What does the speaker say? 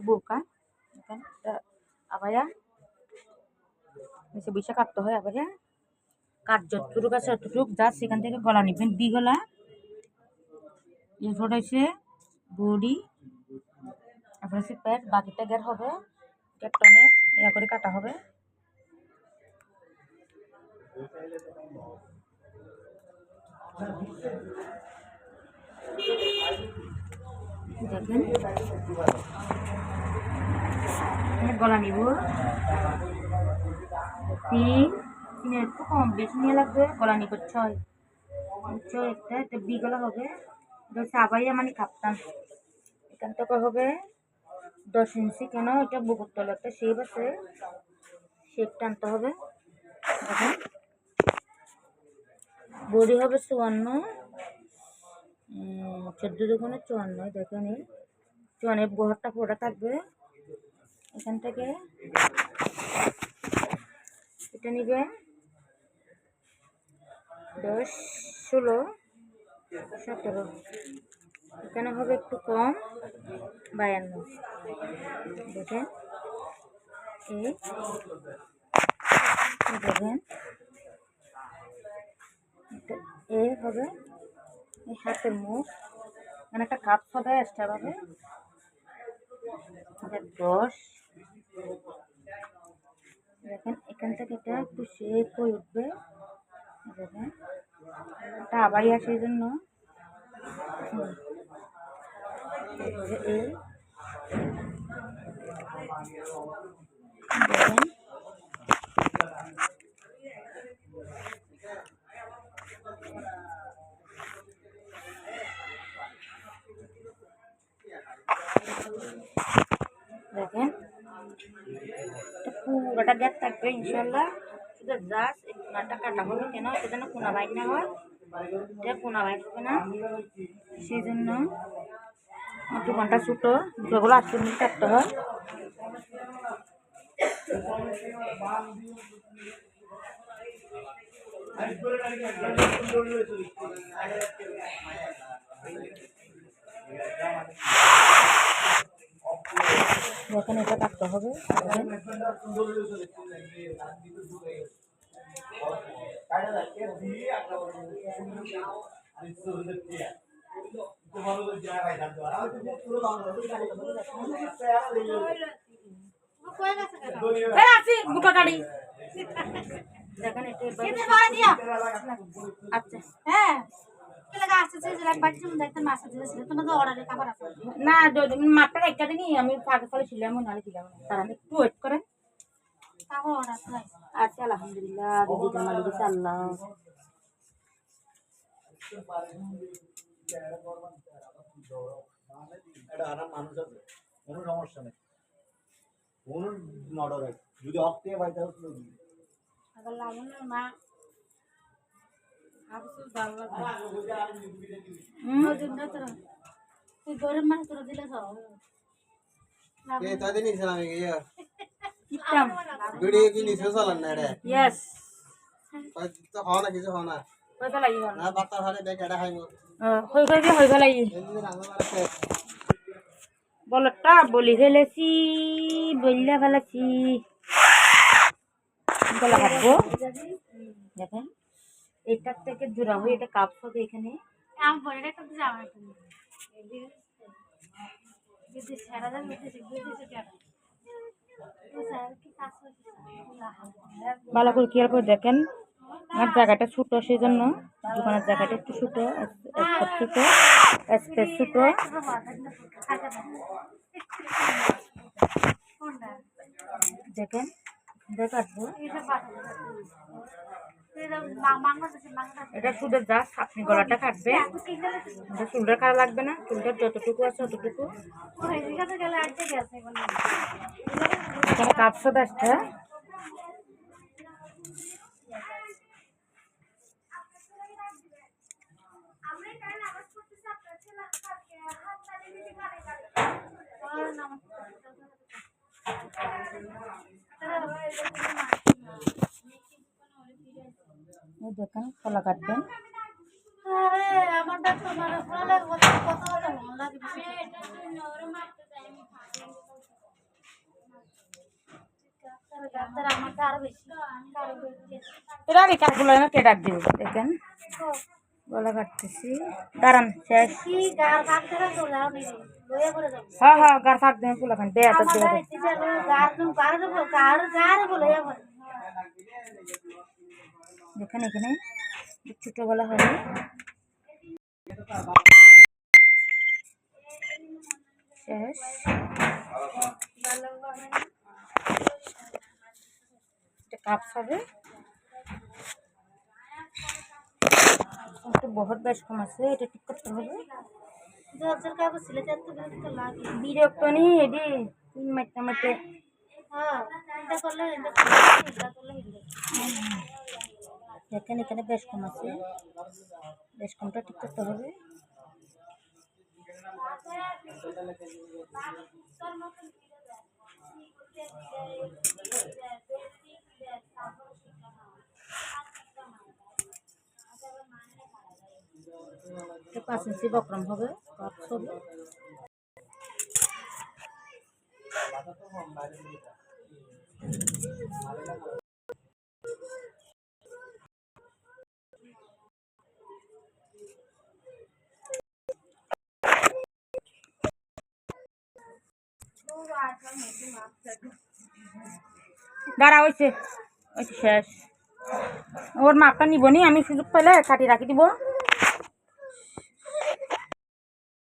বোরকা দেখেন এটা আবায়া নিচে বসে কাটতে হয় আবায়া কাট যতটুকু আছে ততটুকু জাস্ট সেখান থেকে গলা নেবেন বি গলা এরপর হচ্ছে বডি তারপর হচ্ছে প্যাট বাকিটা গের হবে গেরটা অনেক ইয়া করে কাটা হবে দেখেন গলা নিব তিনের একটু কম বেশি নিয়ে লাগবে গলা নিব ছয় একটা বি গলা হবে আবাইয়া মানে কাপ্তান এখান থেকে হবে 10 ইঞ্চি কেন এটা বুকুর তলে একটা শেপ আছে শেপটা আনতে হবে দেখেন বডি হবে 54 14 দুগুণে 54 দেখেন এই 54 বহরটা পুরোটা থাকবে এখান থেকে এটা নিবে 10 16 17 এখানে হবে একটু কম 52 দেখেন এই দেখেন এই হবে এই হাতের মুখ মানে একটা কাপ হবে এক্সট্রা হবে 10 দেখেন এখান থেকে এটা একটু শেপ হয়ে উঠবে দেখেন এটা আবারই আসে এই জন্য এই দেখেন দেখেন পুরোটা গ্যাস থাকবে ইনশাল্লাহ শুধু জাস্ট একটা কাটা হবে কেন সেজন্য কোনা বাইক না হয় এটা কোনা বাইক হবে না সেই জন্য 2 ঘন্টা ছোটো যেগুলো 8 মিনিট কাটতে হয় দেখেন এটা কাটতে হবে দেখেন আচ্ছা হ্যাঁ না মাপটা একটা দিনই আমি ফাঁকে ফলে ছিলাম নাহলে ছিলাম তারা একটু ওয়েট করেন আচ্ছা আলহামদুলিল্লাহ দিদি মালিক আল্লাহ মানুষ আছে কোনো সমস্যা নেই কোনো নডর যদি অক্টে বাইতে মা ভিডিও কি নিছো চলেন না রে यस তো হয় না কিছু হয় না হই ফেলাই না বাতা ভালে দেখ এটা খাইবো হই ফেলাই বলটা বলি ফেলেছি বললে ফেলেছি গলা কাটবো দেখেন এটার থেকে জোড়া হয়ে এটা কাপ হবে এখানে ভালো করে খেয়াল করে দেখেন আমার জায়গাটা ছোট সেই জন্য দোকানের জায়গাটা একটু ছোট ছোট স্পেস ছোট দেখেন কাটবো এটা শুধু জাস্ট আপনি গলাটা কাটবে এটা চুলটা কাটা লাগবে না চুলটা যতটুকু আছে ততটুকু এখানে কাটছো একটা দেখেন কলা কাটবেন আমাকে আরো বেশি এটা আমি কাঠগুলো না কে ডাক দিব দেখেন গলা কাটতেছি দাঁড়ান শেষ কি গার কাটতে তো যাও নি লয়ে করে যাও হ্যাঁ হ্যাঁ গার ফাঁক দেন ফুলা খান দেয়া তো আমার দেয়া ইচ্ছে যে গার তুমি গারে বলে যাবো দেখেন এখানে ছোট গলা হবে শেষ এটা কাপস হবে একটু বহুত বেশ কম আছে এটা ঠিক করতে হবে জর্জের কাগজ ছিলে তো বিরক্ত লাগে বিরক্ত নি এডি মাইতে মাইতে হ্যাঁ এটা করলে এটা করলে দেখেন এখানে বেশ কম আছে বেশ কমটা ঠিক করতে হবে এটা 5 ইঞ্চি বক্রম হবে কাপস হবে দাঁড়া হয়েছে শেষ ওর মাপটা নিব নি আমি সুযোগ পেলে কাটি রাখি দিব